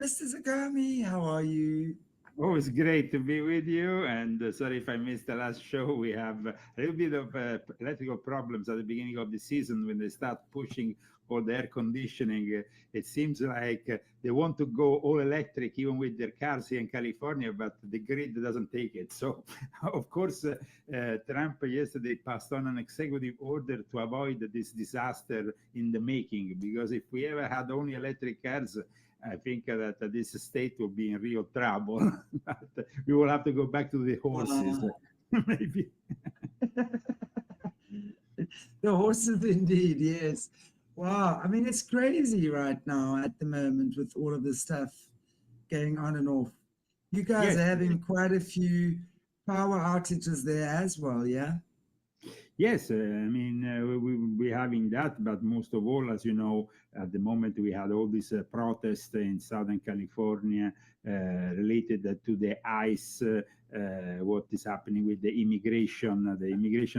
Mr. Zagami, how are you? Oh, it's great to be with you. And sorry if I missed the last show. We have a little bit of electrical problems at the beginning of the season when they start pushing all the air conditioning. It seems like they want to go all electric, even with their cars here in California, but the grid doesn't take it. So, of course, Trump yesterday passed on an executive order to avoid this disaster in the making, because if we ever had only electric cars, I think that this state will be in real trouble. But we will have to go back to the horses, Wow. maybe. The horses, indeed, yes. Wow. I mean, it's crazy right now at the moment with all of this stuff going on and off. You guys Yes, are having quite a few power outages there as well, yeah? yes. I mean, we will be having that, but most of all, as you know, at the moment we had all these protests in Southern California related to the ICE. What is happening with the immigration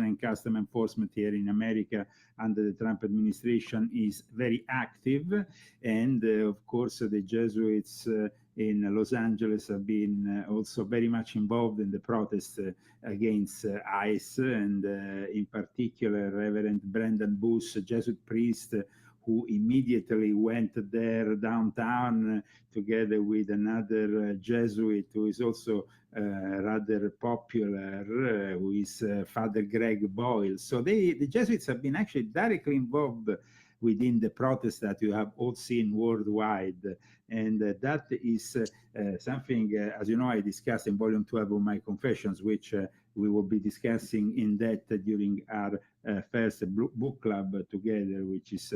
and custom enforcement here in America under the Trump administration is very active, and of course the Jesuits in Los Angeles have been also very much involved in the protests against ICE, and in particular, Reverend Brendan Bush, a Jesuit priest, who immediately went there downtown together with another Jesuit who is also rather popular, who is Father Greg Boyle. So the Jesuits have been actually directly involved within the protests that you have all seen worldwide. And that is something, as you know, I discussed in volume 12 of my Confessions, which we will be discussing in depth during our first book club together, which is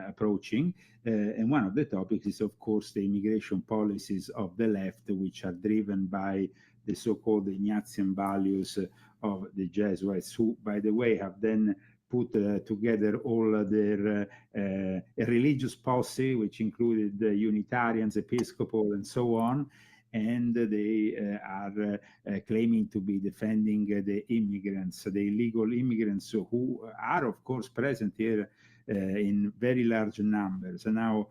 approaching. And one of the topics is, of course, the immigration policies of the left, which are driven by the so-called Ignatian values of the Jesuits, who, by the way, have then put together all their religious posse, which included Unitarians, Episcopal, and so on. And they are claiming to be defending the immigrants, the illegal immigrants, who are, of course, present here in very large numbers. And now,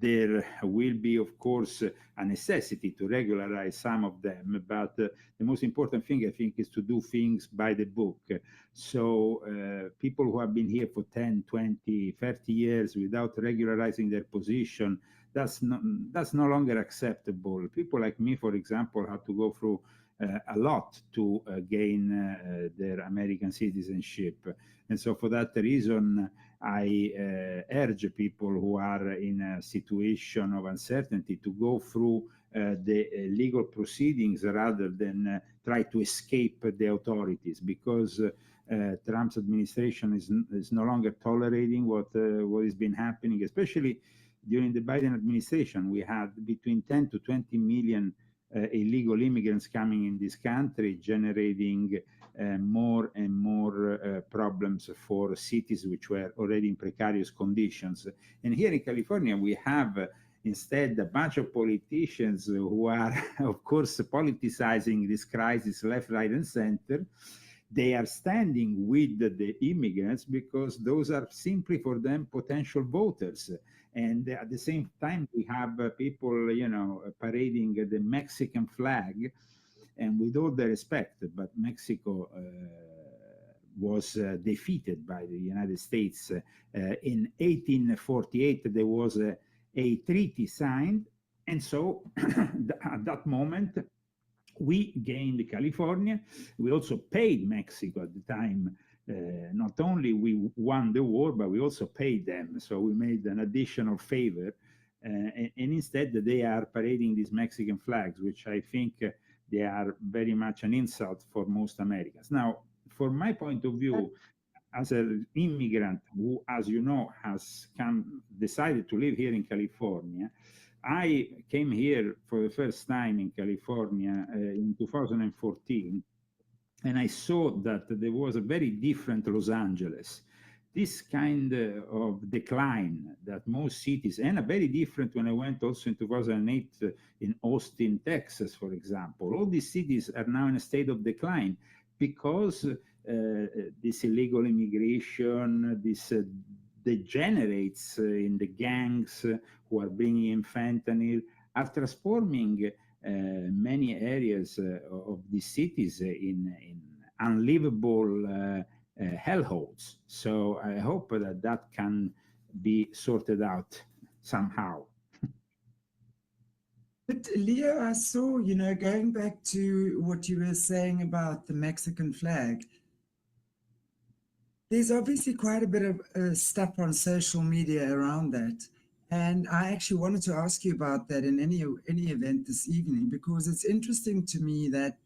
there will be, of course, a necessity to regularize some of them, but the most important thing, I think, is to do things by the book. So people who have been here for 10, 20, 30 years without regularizing their position, that's no longer acceptable. People like me, for example, had to go through a lot to gain their American citizenship. And so for that reason, I urge people who are in a situation of uncertainty to go through the legal proceedings rather than try to escape the authorities, because Trump's administration is no longer tolerating what has been happening, especially during the Biden administration. We had between 10 to 20 million illegal immigrants coming in this country, generating more and more problems for cities which were already in precarious conditions. And here in California, we have instead a bunch of politicians who are, of course, politicizing this crisis left, right, and center. They are standing with the immigrants because those are simply for them potential voters. And at the same time, we have people, parading the Mexican flag. And with all the respect, but Mexico was defeated by the United States. In 1848, there was a treaty signed. And so at that moment, we gained California. We also paid Mexico at the time. Not only we won the war, but we also paid them. So we made an additional favor. And instead, they are parading these Mexican flags, which I think they are very much an insult for most Americans. Now, from my point of view, as an immigrant who, as you know, has decided to live here in California, I came here for the first time in California in 2014, and I saw that there was a very different Los Angeles. This kind of decline that most cities, and a very different when I went also in 2008 in Austin, Texas, for example. All these cities are now in a state of decline because this illegal immigration, this degenerates in the gangs who are bringing in fentanyl are transforming many areas of these cities in unlivable hellholes. So I hope that that can be sorted out somehow. But Leo, I saw, you know, going back to what you were saying about the Mexican flag, there's obviously quite a bit of stuff on social media around that. And I actually wanted to ask you about that in any event this evening, because it's interesting to me that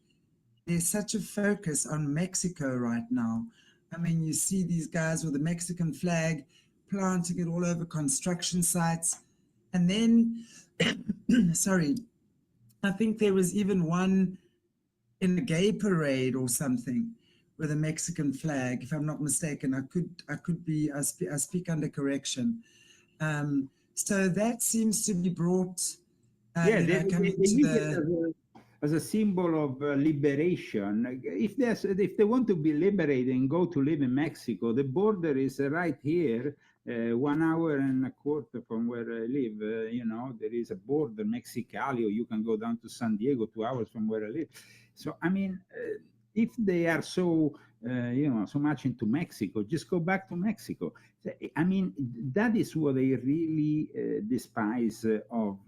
there's such a focus on Mexico right now. I mean, you see these guys with the Mexican flag planting it all over construction sites. And then, sorry, I think there was even one in a gay parade or something with a Mexican flag, if I'm not mistaken. I speak under correction. So that seems to be brought, Yeah, you they, know, they, coming they to use it the. as a symbol of liberation. If they want to be liberated and go to live in Mexico, the border is right here, 1 hour and a quarter from where I live. You know, there is a border, Mexicali, or you can go down to San Diego, 2 hours from where I live. So, I mean, if they are so, you know, so much into Mexico, just go back to Mexico. I mean, that is what they really despise of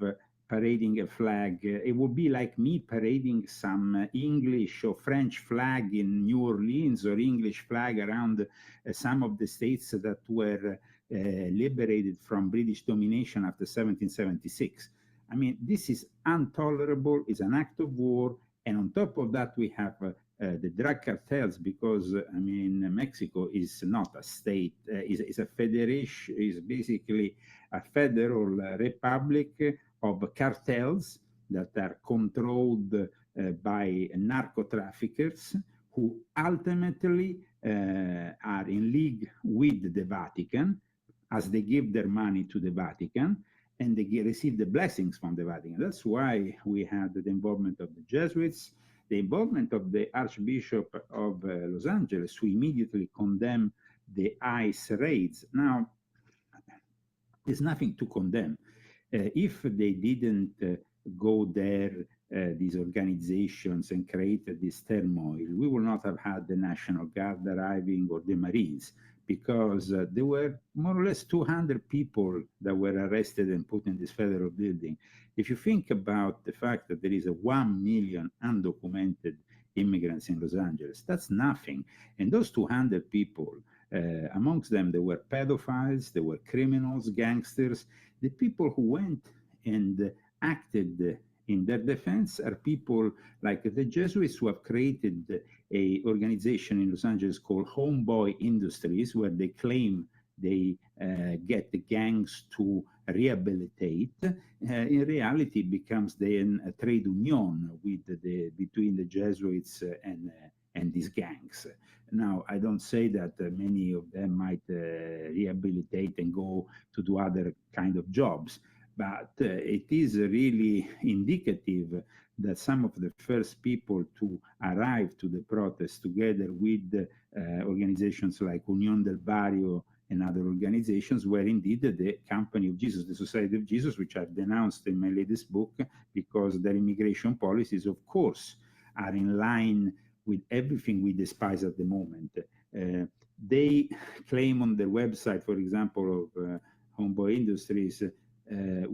parading a flag. It would be like me parading some English or French flag in New Orleans, or English flag around some of the states that were liberated from British domination after 1776. I mean, this is intolerable, it's an act of war, and on top of that, we have the drug cartels, because I mean, Mexico is not a state, is a federation, is basically a federal republic of cartels that are controlled by narco traffickers, who ultimately are in league with the Vatican, as they give their money to the Vatican, and they receive the blessings from the Vatican. That's why we had the involvement of the Jesuits, the involvement of the Archbishop of Los Angeles, who immediately condemned the ICE raids. Now, there's nothing to condemn. If they didn't go there, these organizations, and created this turmoil, we would not have had the National Guard arriving or the Marines, because there were more or less 200 people that were arrested and put in this federal building. If you think about the fact that there is 1 million undocumented immigrants in Los Angeles, that's nothing. And those 200 people, amongst them, there were pedophiles, there were criminals, gangsters. The people who went and acted in their defense are people like the Jesuits, who have created a organization in Los Angeles called Homeboy Industries, where they claim they get the gangs to rehabilitate. In reality, it becomes then a trade union between the Jesuits and these gangs. Now, I don't say that many of them might rehabilitate and go to do other kind of jobs, but it is really indicative that some of the first people to arrive to the protest, together with organizations like Unión del Barrio and other organizations, were indeed the Company of Jesus, the Society of Jesus, which I've denounced in my latest book, because their immigration policies, of course, are in line with everything we despise at the moment. They claim on their website, for example, of Homeboy Industries,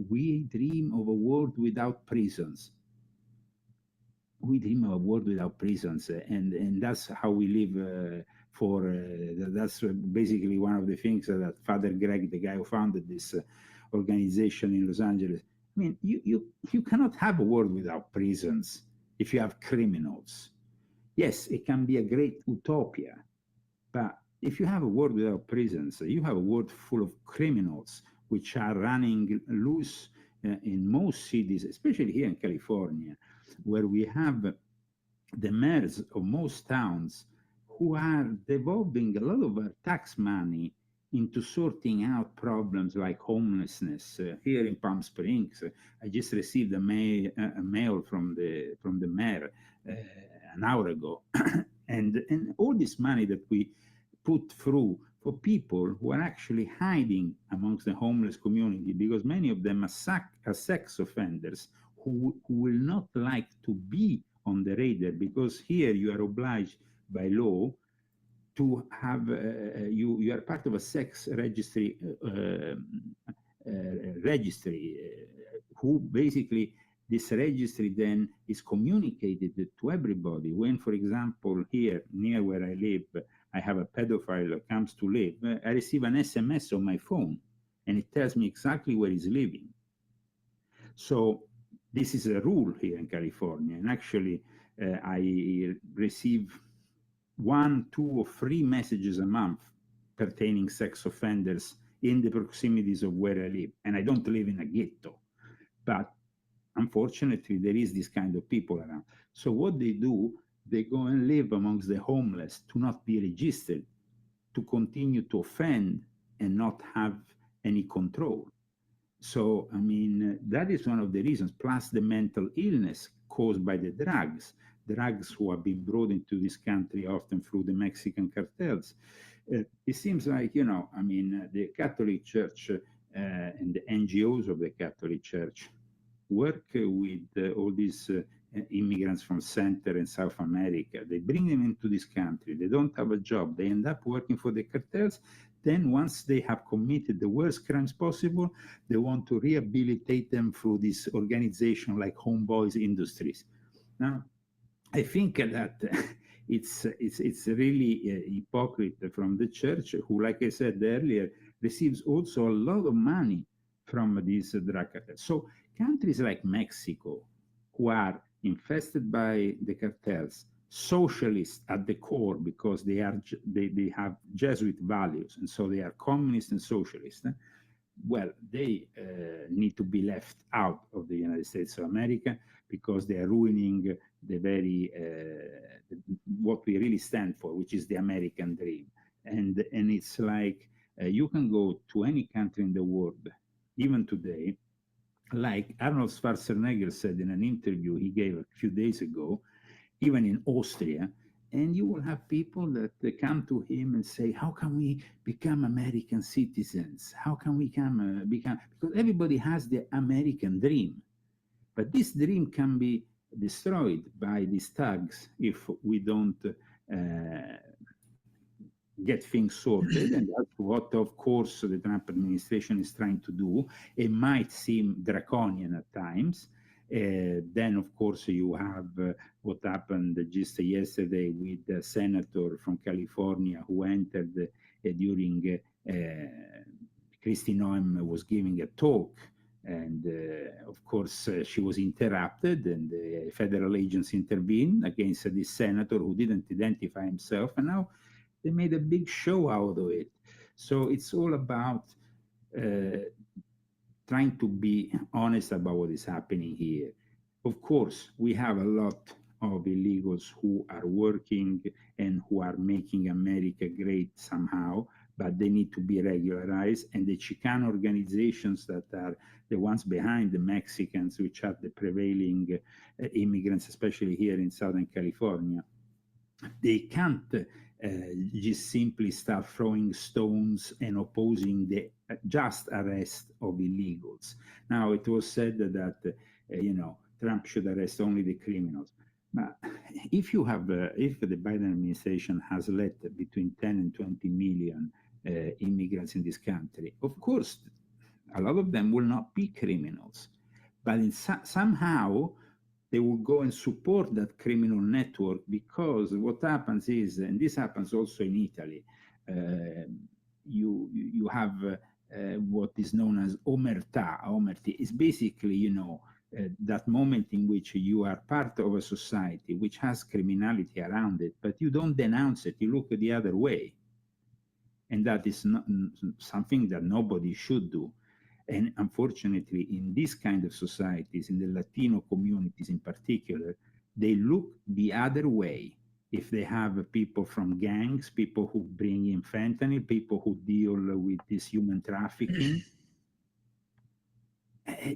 we dream of a world without prisons. We dream of a world without prisons, and that's how we live. That's basically one of the things that Father Greg, the guy who founded this organization in Los Angeles. I mean, you cannot have a world without prisons if you have criminals. Yes, it can be a great utopia, but if you have a world without prisons, you have a world full of criminals which are running loose in most cities, especially here in California, where we have the mayors of most towns who are devolving a lot of tax money into sorting out problems like homelessness. Here in Palm Springs, I just received a mail from the mayor an hour ago, and all this money that we put through for people who are actually hiding amongst the homeless community, because many of them are sex offenders who will not like to be on the radar, because here you are obliged by law to have you are part of a sex registry who basically this registry then is communicated to everybody. When, for example, here near where I live, I have a pedophile that comes to live, I receive an SMS on my phone and it tells me exactly where he's living. So this is a rule here in California, and actually I receive 1, 2, or 3 messages a month pertaining sex offenders in the proximities of where I live. And I don't live in a ghetto, but unfortunately there is this kind of people around. So what they do, they go and live amongst the homeless to not be registered, to continue to offend and not have any control. So, I mean, that is one of the reasons, plus the mental illness caused by the drugs who have been brought into this country often through the Mexican cartels. It seems like, you know, I mean, the Catholic Church and the NGOs of the Catholic Church work with all these immigrants from Central and South America. They bring them into this country. They don't have a job. They end up working for the cartels. Then once they have committed the worst crimes possible, they want to rehabilitate them through this organization like Homeboys Industries. Now, I think that it's really hypocrite from the church, who, like I said earlier, receives also a lot of money from these drug cartels. So countries like Mexico, who are infested by the cartels, socialist at the core because they have Jesuit values, and so they are communist and socialist. Well, they need to be left out of the United States of America because they are ruining the very what we really stand for, which is the American dream. And it's like you can go to any country in the world, even today, like Arnold Schwarzenegger said in an interview he gave a few days ago, even in Austria, and you will have people that come to him and say, how can we become American citizens? How can we become, because everybody has the American dream. But this dream can be destroyed by these thugs if we don't get things sorted. And that's what, of course, the Trump administration is trying to do. It might seem draconian at times. Then, of course, you have what happened just yesterday with the senator from California who entered during Kristi Noem was giving a talk. And of course, she was interrupted, and the federal agents intervened against this senator who didn't identify himself. And now they made a big show out of it. So it's all about trying to be honest about what is happening here. Of course, we have a lot of illegals who are working and who are making America great somehow, but they need to be regularized. And the Chicano organizations that are the ones behind the Mexicans, which are the prevailing immigrants, especially here in Southern California, they can't just simply start throwing stones and opposing the just arrest of illegals. Now, it was said that, Trump should arrest only the criminals. But if you have, if the Biden administration has let between 10 and 20 million immigrants in this country, of course, a lot of them will not be criminals. But somehow, they will go and support that criminal network, because what happens is, and this happens also in Italy, you have what is known as omertà. Omertà is basically, that moment in which you are part of a society which has criminality around it, but you don't denounce it, you look the other way. And that is not something that nobody should do. And unfortunately, in these kind of societies, in the Latino communities in particular, they look the other way. If they have people from gangs, people who bring in fentanyl, people who deal with this human trafficking,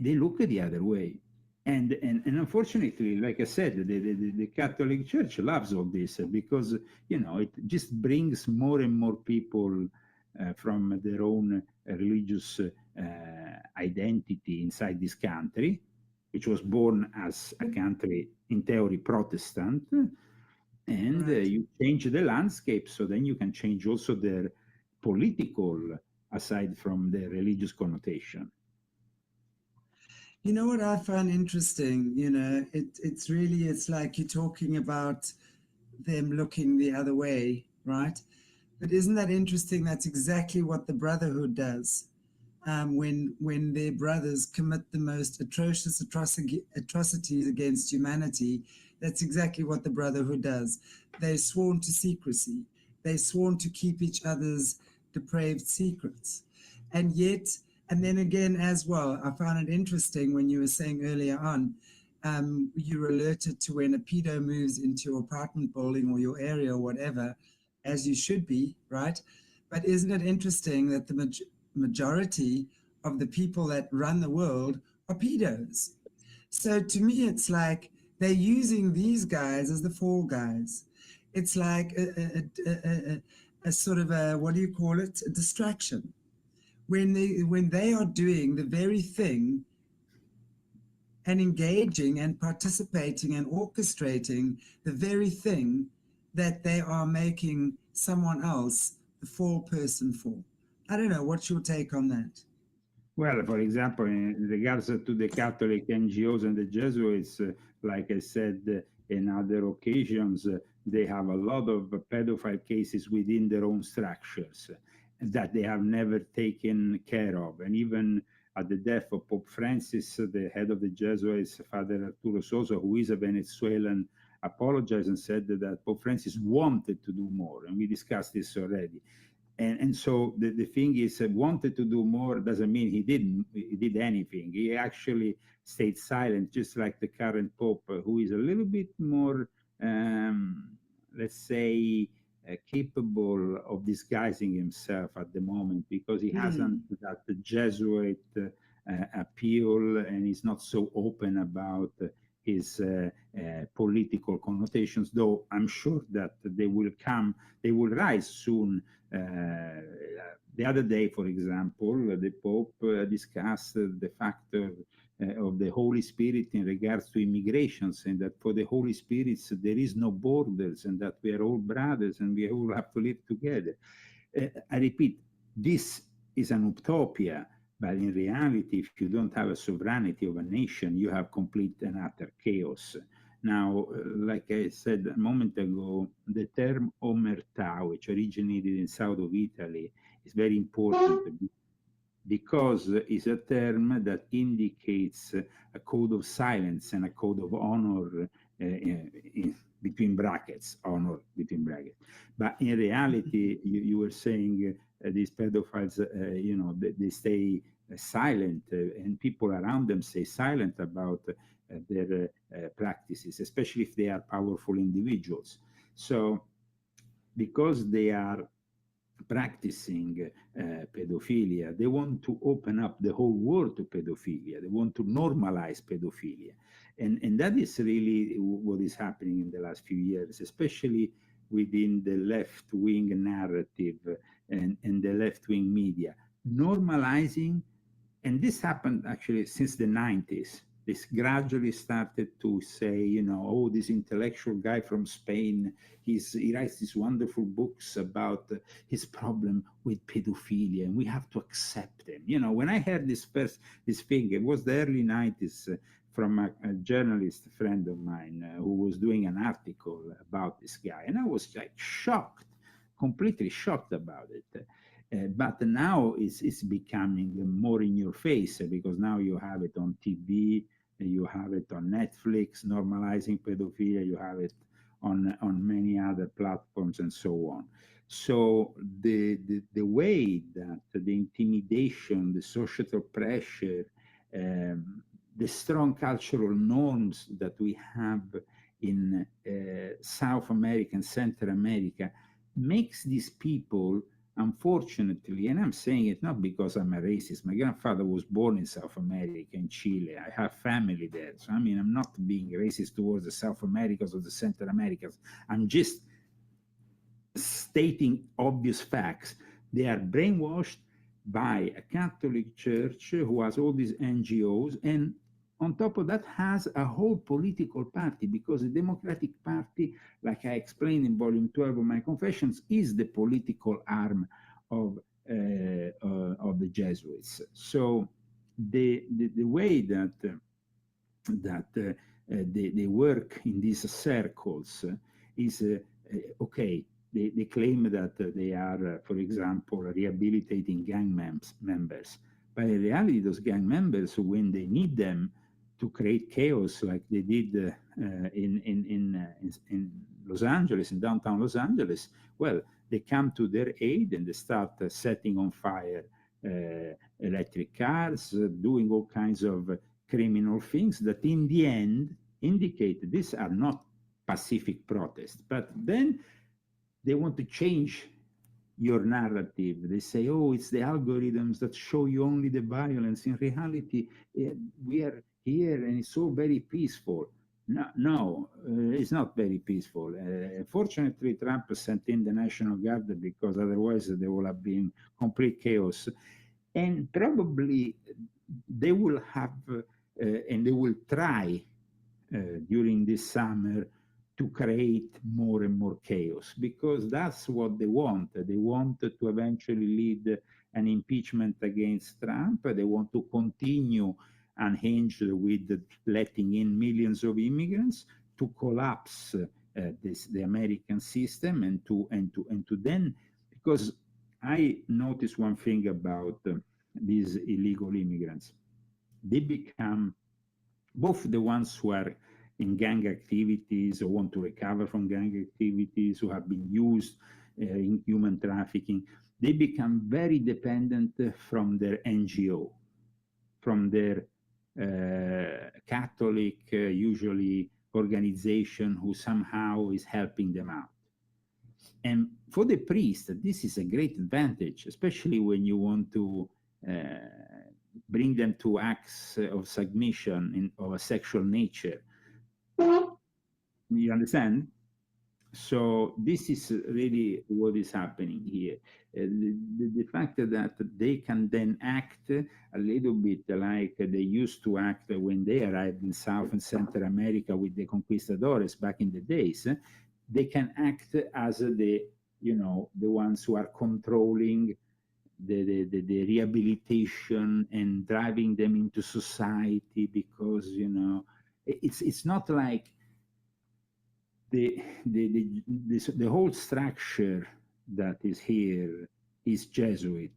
they look the other way. And unfortunately, like I said, the Catholic Church loves all this because, it just brings more and more people from their own religious identity inside this country, which was born as a country in theory Protestant, and Right. you change the landscape, so then you can change also their political, aside from the religious connotation. You know what I find interesting? It's like you're talking about them looking the other way, right? But isn't that interesting? That's exactly what the Brotherhood does. When their brothers commit the most atrocious atrocities against humanity, that's exactly what the Brotherhood does. They're sworn to secrecy. They're sworn to keep each other's depraved secrets. And yet, and then again as well, I found it interesting when you were saying earlier on, you were alerted to when a pedo moves into your apartment building or your area or whatever, as you should be, right? But isn't it interesting that the majority of the people that run the world are pedos? So to me, it's like they're using these guys as the fall guys. It's like a sort of a, what do you call it? A distraction. When they are doing the very thing and engaging and participating and orchestrating the very thing that they are making someone else the fall person for. I don't know. What's your take on that? Well, for example, in regards to the Catholic NGOs and the Jesuits, like I said in other occasions, they have a lot of pedophile cases within their own structures that they have never taken care of. And even at the death of Pope Francis, the head of the Jesuits, Father Arturo Sosa, who is a Venezuelan, apologized and said that Pope Francis wanted to do more. And we discussed this already. And so the thing is, wanted to do more doesn't mean he did anything. He actually stayed silent, just like the current Pope, who is a little bit more, let's say, capable of disguising himself at the moment, because he hasn't that Jesuit appeal, and he's not so open about his political connotations, though I'm sure that they will rise soon. The other day, for example, the Pope discussed the factor of the Holy Spirit in regards to immigration, saying that for the Holy Spirit there is no borders, and that we are all brothers and we all have to live together. I repeat, this is an utopia, but in reality, if you don't have a sovereignty of a nation, you have complete and utter chaos. Now, like I said a moment ago, the term omertà, which originated in south of Italy, is very important because it's a term that indicates a code of silence and a code of honor between brackets, honor between brackets. But in reality, you were saying these pedophiles, they stay silent, and people around them stay silent about their practices, especially if they are powerful individuals. So because they are practicing pedophilia, they want to open up the whole world to pedophilia. They want to normalize pedophilia. And that is really what is happening in the last few years, especially within the left-wing narrative and the left-wing media, normalizing. And this happened actually since the 90s. This gradually started to say, oh, this intellectual guy from Spain, he writes these wonderful books about his problem with pedophilia, and we have to accept him. When I heard this thing, it was the early 90s from a journalist friend of mine who was doing an article about this guy, and I was like shocked, completely shocked about it. But now it's becoming more in your face, because now you have it on TV, you have it on Netflix, normalizing pedophilia, you have it on many other platforms and so on. So the way that the intimidation, the societal pressure, the strong cultural norms that we have in South America and Central America makes these people, unfortunately, and I'm saying it not because I'm a racist. My grandfather was born in South America, in Chile. I have family there. So, I mean, I'm not being racist towards the South Americans or the Central Americans. I'm just stating obvious facts They are brainwashed by a Catholic Church who has all these NGOs, and on top of that has a whole political party, because the Democratic Party, like I explained in volume 12 of my Confessions, is the political arm of the Jesuits. So the way that they work in these circles is okay. They claim that they are, for example, rehabilitating gang members. But in reality, those gang members, when they need them to create chaos, like they did in Los Angeles, in downtown Los Angeles, well, they come to their aid and they start setting on fire electric cars, doing all kinds of criminal things that in the end indicate these are not pacific protests. But then they want to change your narrative. They say, oh, it's the algorithms that show you only the violence. In reality, we are here and it's all very peaceful. No, it's not very peaceful. Fortunately, Trump sent in the National Guard, because otherwise there would have been complete chaos. And probably they will have, and they will try during this summer to create more and more chaos, because that's what they want. They want to eventually lead an impeachment against Trump. They want to continue unhinged with letting in millions of immigrants, to collapse the American system, and to then, because I noticed one thing about these illegal immigrants. They become, both the ones who are in gang activities or want to recover from gang activities, who have been used in human trafficking, they become very dependent from their NGO, from their Catholic, usually organization, who somehow is helping them out. And for the priest, this is a great advantage, especially when you want to bring them to acts of submission of a sexual nature. You understand? So this is really what is happening here. The fact that they can then act a little bit like they used to act when they arrived in South and Central America with the conquistadores back in the days. They can act as the ones who are controlling the rehabilitation and driving them into society, because it's not like the whole structure that is here is Jesuit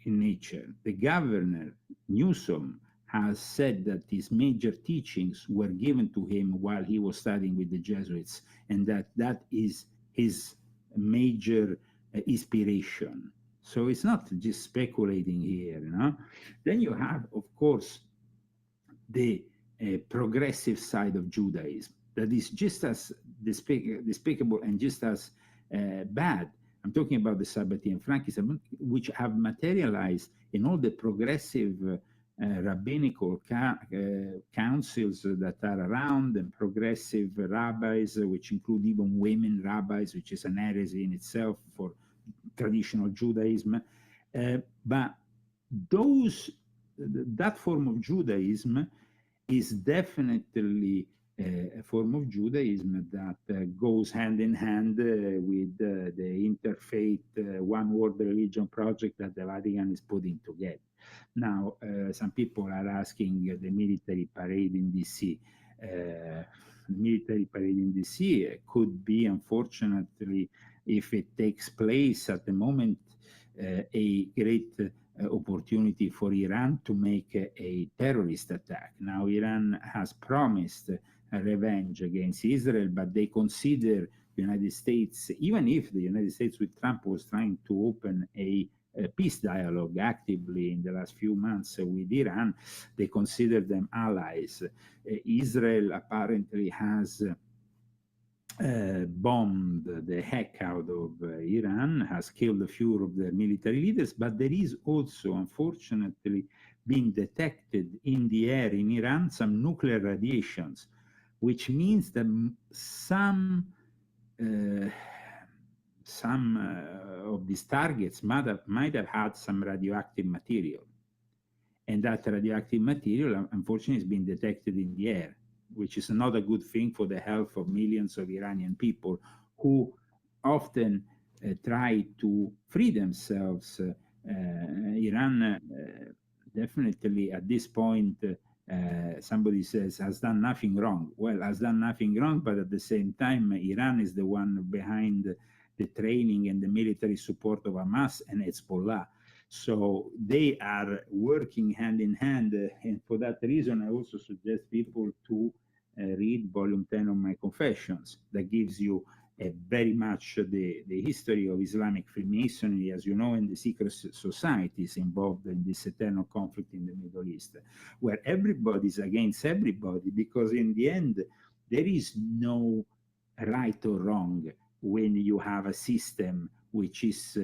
in nature. The governor, Newsom, has said that his major teachings were given to him while he was studying with the Jesuits, and that is his major inspiration. So it's not just speculating here, Then you have, of course, the progressive side of Judaism that is just as despicable and just as bad. I'm talking about the Sabbatean Frankism, which have materialized in all the progressive rabbinical councils that are around, and progressive rabbis, which include even women rabbis, which is an heresy in itself for traditional Judaism. But that form of Judaism is definitely a form of Judaism that goes hand in hand with the interfaith one world religion project that the Vatican is putting together. Now, some people are asking the military parade in DC. The military parade in DC could be, unfortunately, if it takes place at the moment, a great opportunity for Iran to make a terrorist attack. Now, Iran has promised a revenge against Israel, but they consider the United States, even if the United States with Trump was trying to open a peace dialogue actively in the last few months with Iran, they consider them allies. Israel apparently has bombed the heck out of Iran, has killed a few of their military leaders, but there is also, unfortunately, been detected in the air in Iran some nuclear radiations, which means that some some of these targets might have had some radioactive material. And that radioactive material, unfortunately, has been detected in the air, which is not a good thing for the health of millions of Iranian people who often try to free themselves. Iran definitely at this point, somebody says, has done nothing wrong. Well, has done nothing wrong, but at the same time, Iran is the one behind the training and the military support of Hamas and Hezbollah. So they are working hand in hand. And for that reason, I also suggest people to read volume 10 of my Confessions. That gives you very much the history of Islamic Freemasonry, as you know, and the secret societies involved in this eternal conflict in the Middle East, where everybody is against everybody, because in the end, there is no right or wrong when you have a system which is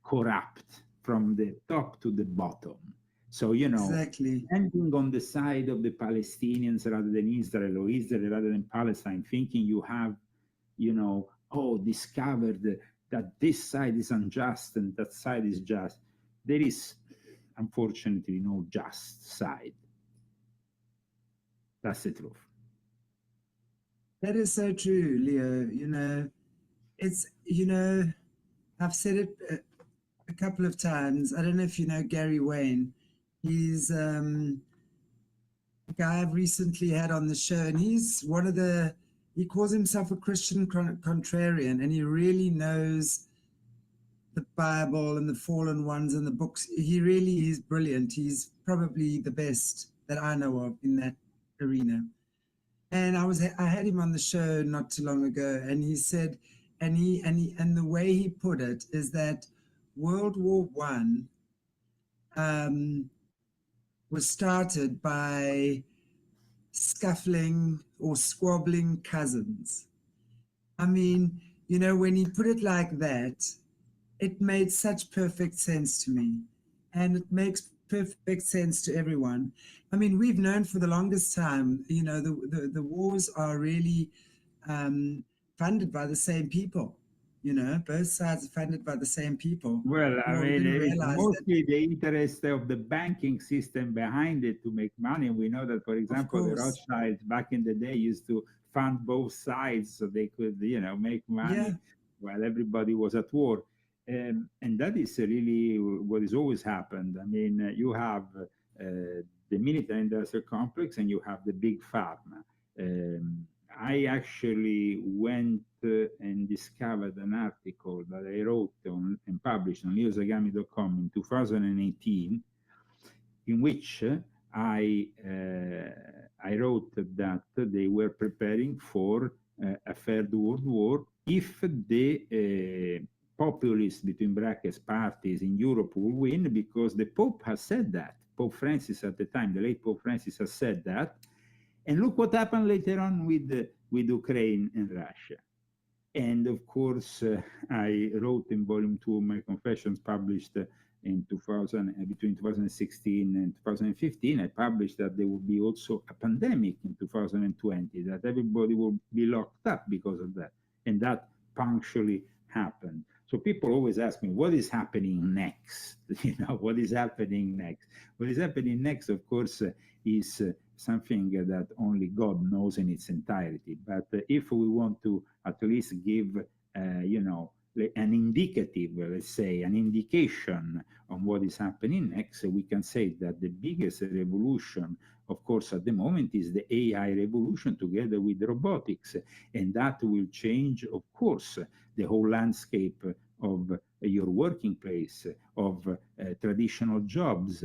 corrupt from the top to the bottom. So, you know, Exactly. standing on the side of the Palestinians rather than Israel, or Israel rather than Palestine, thinking you have, you know, discovered that this side is unjust and that side is just. There is, unfortunately, no just side. That's the truth. That is so true, Leo. You know, it's, you know, I've said it a couple of times. I don't know if you know Gary Wayne. He's a guy I've recently had on the show, and he's one of the, he calls himself a Christian contrarian, and he really knows the Bible and the fallen ones and the books. He really is brilliant. He's probably the best that I know of in that arena. And I had him on the show not too long ago, and he said, and the way he put it is that World War One was started by scuffling or squabbling cousins. I mean, you know, when he put it like that, it made such perfect sense to me, and it makes perfect sense to everyone. I mean, we've known for the longest time, you know, the wars are really funded by the same people. You know, both sides are funded by the same people. Well, I Well, we mean, didn't it's realize mostly the interest of the banking system behind it to make money. We know that, for example, the Rothschilds back in the day used to fund both sides so they could, you know, make money while everybody was at war. And that is really what has always happened. I mean, you have the military industrial complex and you have the big pharma. I actually went and discovered an article that I wrote on and published on leozagami.com in 2018, in which I wrote that they were preparing for a third world war if the populist, between brackets, parties in Europe will win, because the Pope has said that. Pope Francis at the time, the late Pope Francis, has said that. And look what happened later on with Ukraine and Russia. And of course, I wrote in volume 2 of my Confessions, published in between 2016 and 2015, I published that there will be also a pandemic in 2020, that everybody will be locked up because of that. And that punctually happened. So people always ask me, what is happening next? You know, what is happening next? What is happening next, of course, is something that only God knows in its entirety. But if we want to at least give, you know, an indicative, let's say, an indication on what is happening next, we can say that the biggest revolution, of course, at the moment is the AI revolution together with robotics. And that will change, of course, the whole landscape of your working place, of traditional jobs.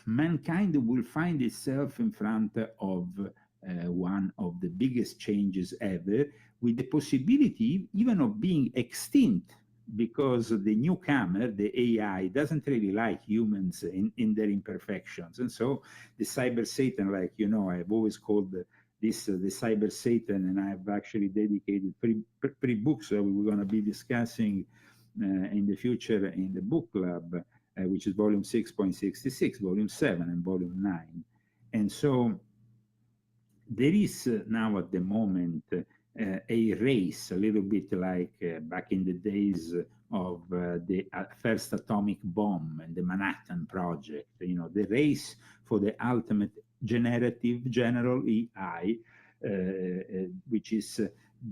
Mankind will find itself in front of one of the biggest changes ever, with the possibility even of being extinct, because the newcomer, the AI, doesn't really like humans in their imperfections. And so the cyber Satan, like, you know, I've always called this the cyber Satan, and I've actually dedicated three books that we're going to be discussing in the future in the book club, which is volume 6.66, volume 7, and volume 9. And so there is now at the moment a race, a little bit like back in the days of the first atomic bomb and the Manhattan Project, you know, the race for the ultimate generative general AI, which is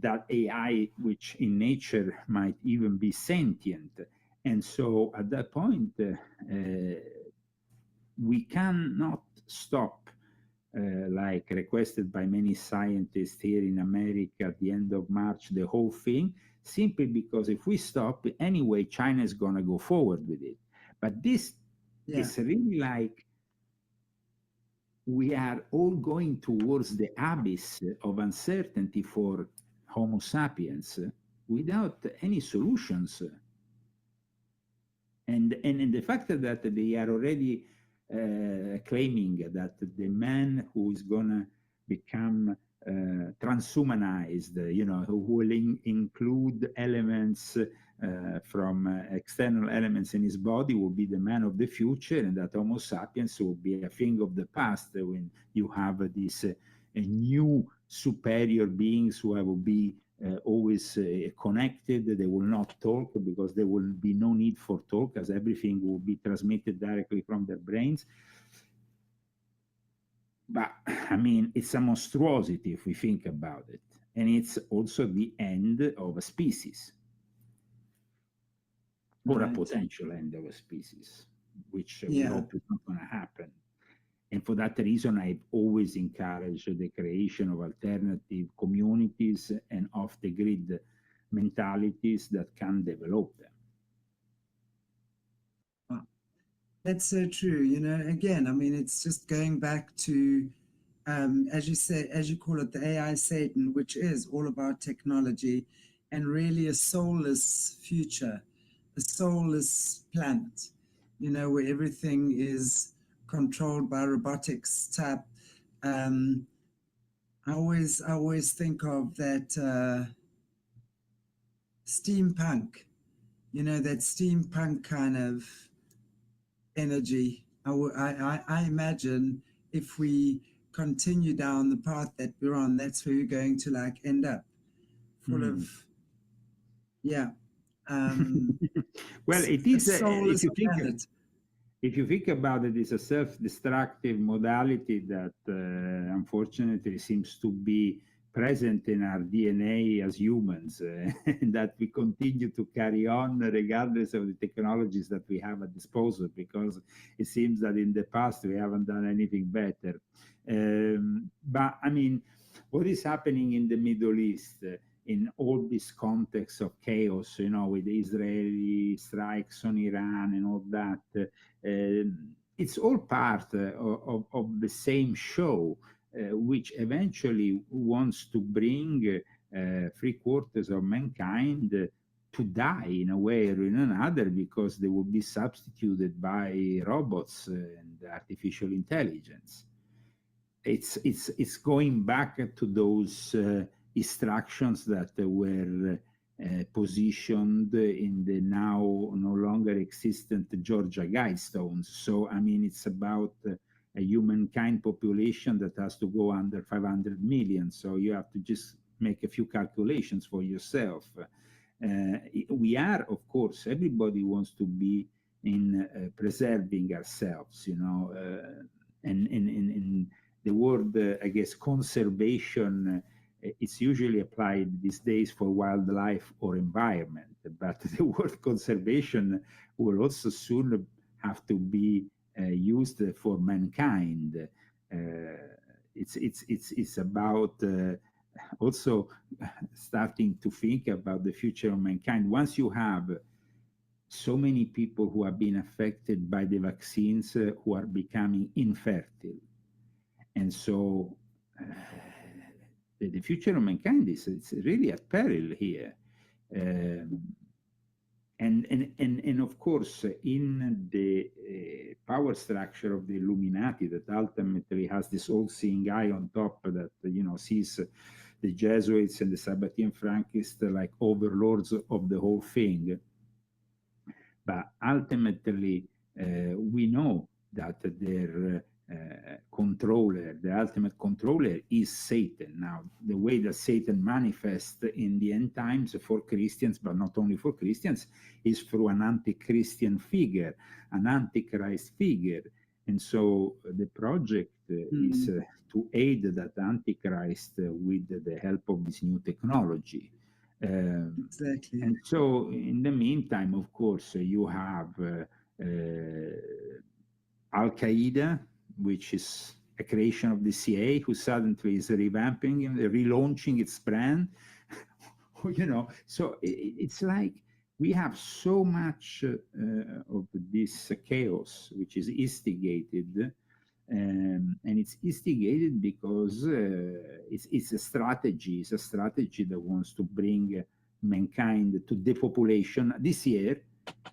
that AI which in nature might even be sentient. And so at that point, we cannot stop, like requested by many scientists here in America at the end of March, the whole thing, simply because if we stop, anyway, China is going to go forward with it. But this is really like we are all going towards the abyss of uncertainty for Homo sapiens without any solutions. And the fact that they are already claiming that the man who is going to become transhumanized, you know, who will include elements from external elements in his body, will be the man of the future, and that Homo sapiens will be a thing of the past when you have these new superior beings who will be always connected. They will not talk because there will be no need for talk, as everything will be transmitted directly from their brains. But I mean, it's a monstrosity if we think about it. And it's also the end of a species, or a potential end of a species, which we hope is not going to happen. And for that reason, I've always encouraged the creation of alternative communities and off-the-grid mentalities that can develop them. Wow. That's so true. You know, again, I mean, it's just going back to, as you say, as you call it, the AI Satan, which is all about technology and really a soulless future, a soulless planet, you know, where everything is controlled by robotics type. I always think of that steampunk, you know, that steampunk kind of energy. I imagine if we continue down the path that we're on, that's where we're going to like end up, full of, well, it is soulless planet. If you think about it, it's a self-destructive modality that unfortunately seems to be present in our DNA as humans, and that we continue to carry on regardless of the technologies that we have at disposal, because it seems that in the past we haven't done anything better. But I mean, what is happening in the Middle East? In all this context of chaos, you know, with Israeli strikes on Iran and all that, it's all part of the same show, which eventually wants to bring 3/4 of mankind to die in a way or in another, because they will be substituted by robots and artificial intelligence. It's going back to those instructions that were positioned in the now no longer existent Georgia Guidestones. So, I mean, it's about a humankind population that has to go under 500 million. So you have to just make a few calculations for yourself. We are, of course, everybody wants to be in preserving ourselves, you know, and in the word, I guess, conservation, it's usually applied these days for wildlife or environment, but the word conservation will also soon have to be used for mankind. It's about also starting to think about the future of mankind. Once you have so many people who have been affected by the vaccines who are becoming infertile, and so the future of mankind is it's really at peril here. And of course, in the power structure of the Illuminati, that ultimately has this all-seeing eye on top that, you know, sees the Jesuits and the Sabbatean Frankists like overlords of the whole thing. But ultimately, we know that their controller, the ultimate controller, is Satan. Now, the way that Satan manifests in the end times for Christians, but not only for Christians, is through an anti-Christian figure, an antichrist figure. And so the project is to aid that antichrist with the help of this new technology. Exactly. And so in the meantime, of course, you have Al-Qaeda, which is a creation of the CIA, who suddenly is revamping and relaunching its brand. You know, so it's like we have so much of this chaos, which is instigated, and it's instigated because it's a strategy. It's a strategy that wants to bring mankind to depopulation. This year,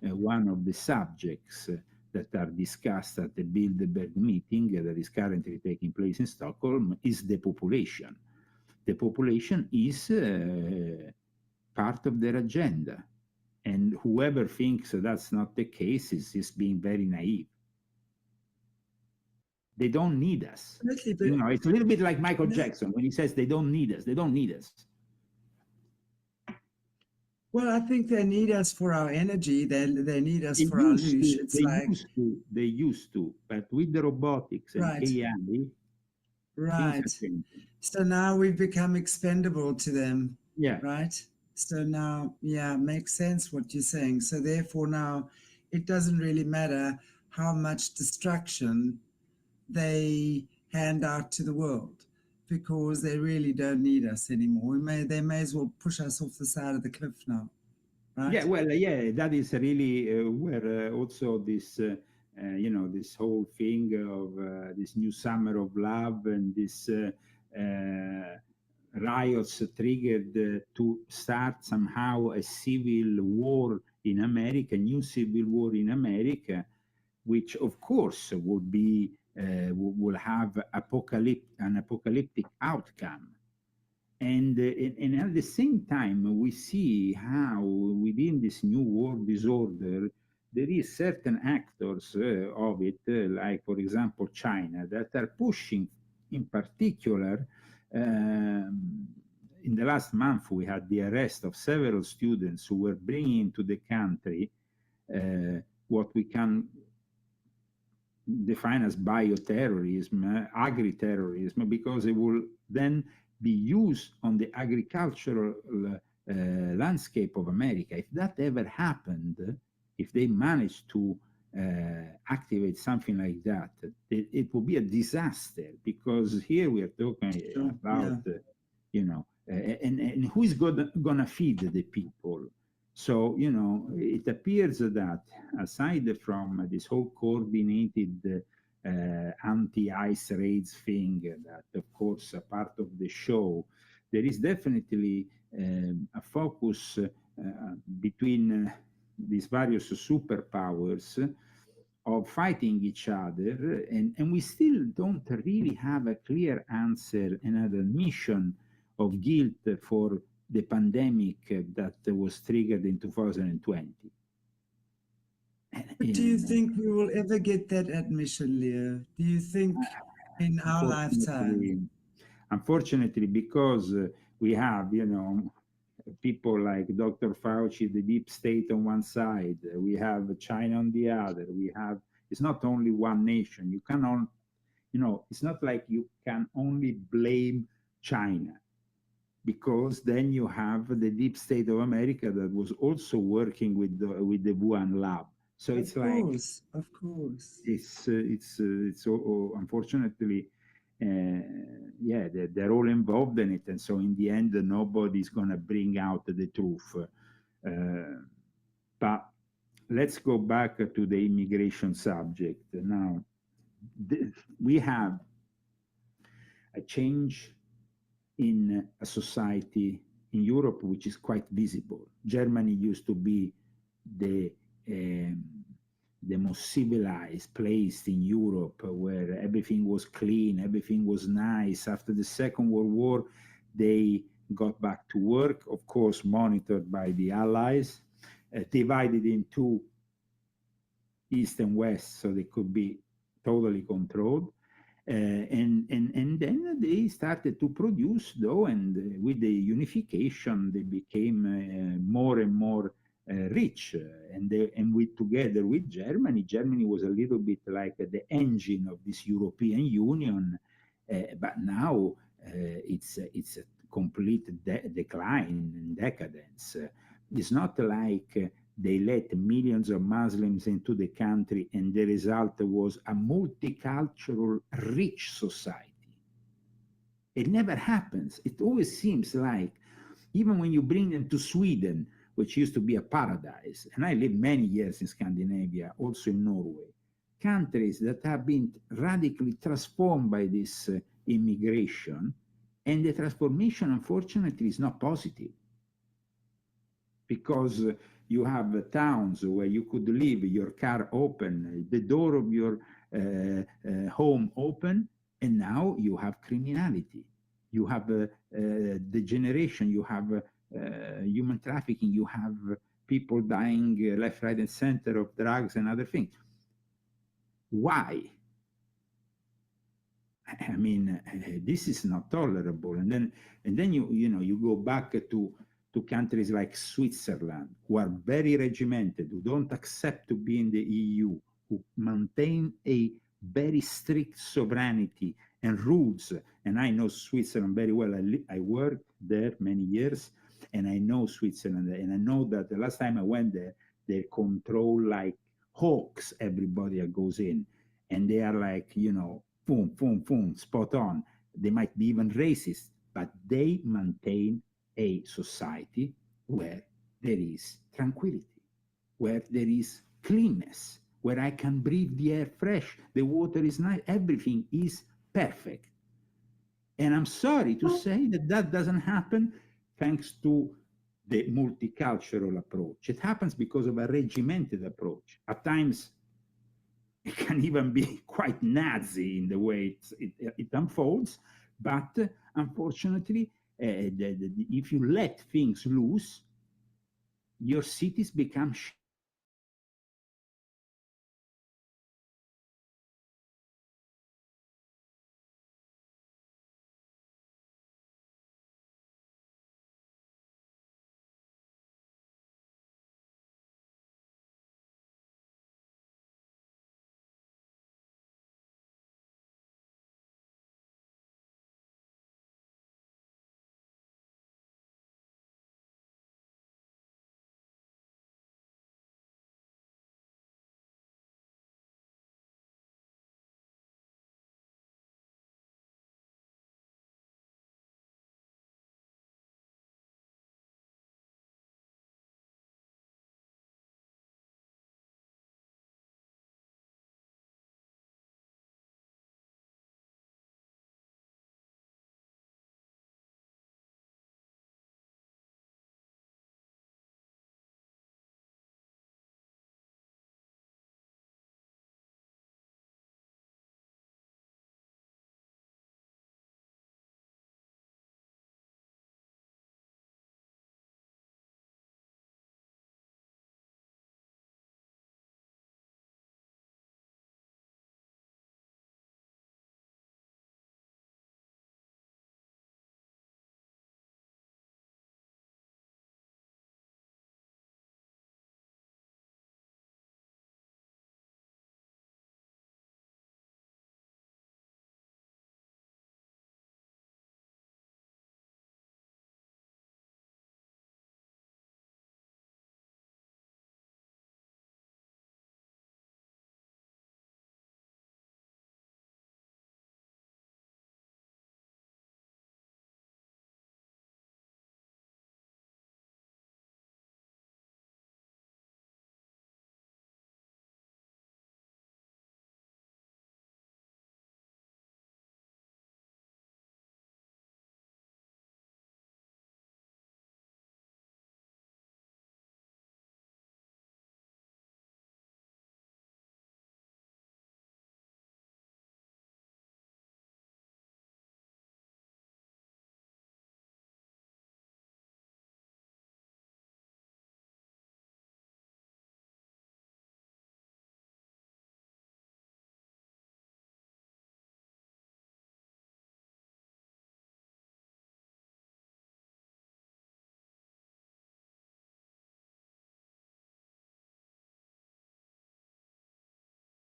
one of the subjects that are discussed at the Bilderberg meeting that is currently taking place in Stockholm is depopulation. Depopulation is part of their agenda. And whoever thinks that's not the case is being very naive. They don't need us. You know, it's a little bit like Michael Jackson when he says they don't need us. They don't need us. Well, I think they need us for our energy. They need us for our lush. It's like they used to, but with the robotics and AI, right. So now we've become expendable to them. Yeah. Right. So now, yeah, makes sense what you're saying. So therefore now it doesn't really matter how much destruction they hand out to the world, because they really don't need us anymore. They may as well push us off the side of the cliff now. Right? Yeah, well, yeah, that is really where also this, you know, this whole thing of this new summer of love and this riots triggered to start somehow a civil war in America, a new civil war in America, which of course would be will have an apocalyptic outcome. And at the same time, we see how within this new world disorder, there is certain actors of it, like, for example, China, that are pushing, in particular, in the last month, we had the arrest of several students who were bringing to the country what we can define as bioterrorism, agri-terrorism, because it will then be used on the agricultural landscape of America. If that ever happened, if they managed to activate something like that, it will be a disaster, because here we are talking about, you know, and who is gonna feed the people? So, you know, it appears that aside from this whole coordinated anti-ice raids thing, that of course a part of the show, there is definitely a focus between these various superpowers of fighting each other, and we still don't really have a clear answer and an admission of guilt for the pandemic that was triggered in 2020. But do you think we will ever get that admission, Leo? Do you think in our lifetime? Unfortunately, because we have, you know, people like Dr. Fauci, the deep state on one side, we have China on the other, we have, it's not only one nation. You cannot, you know, it's not like you can only blame China, because then you have the deep state of America that was also working with the Wuhan lab. So it's like, of course, it's unfortunately, yeah, they're all involved in it, and so in the end, nobody's going to bring out the truth. But let's go back to the immigration subject now. We have a change in a society in Europe which is quite visible. Germany used to be the most civilized place in Europe, where everything was clean, everything was nice. After the Second World War, they got back to work, of course, monitored by the Allies, divided into East and West, so they could be totally controlled. And then they started to produce, though, and with the unification, they became more and more rich. And with together with Germany, Germany was a little bit like the engine of this European Union, but now it's a complete decline and decadence. It's not like they let millions of Muslims into the country and the result was a multicultural, rich society. It never happens. It always seems like, even when you bring them to Sweden, which used to be a paradise, and I lived many years in Scandinavia, also in Norway, countries that have been radically transformed by this immigration, and the transformation, unfortunately, is not positive. Because you have towns where you could leave your car open, the door of your home open, and now you have criminality. You have degeneration, you have human trafficking, you have people dying left, right, and center of drugs and other things. Why? I mean, this is not tolerable. And then you go back to countries like Switzerland, who are very regimented, who don't accept to be in the EU, who maintain a very strict sovereignty and rules. And I know Switzerland very well. I worked there many years, and I know Switzerland. And I know that the last time I went there, they control like hawks everybody that goes in. And they are like, boom, boom, boom, spot on. They might be even racist, but they maintain a society where there is tranquility, where there is cleanness, where I can breathe the air fresh, the water is nice, everything is perfect. And I'm sorry to say that doesn't happen thanks to the multicultural approach. It happens because of a regimented approach. At times, it can even be quite Nazi in the way it unfolds, but unfortunately, if you let things loose, your cities become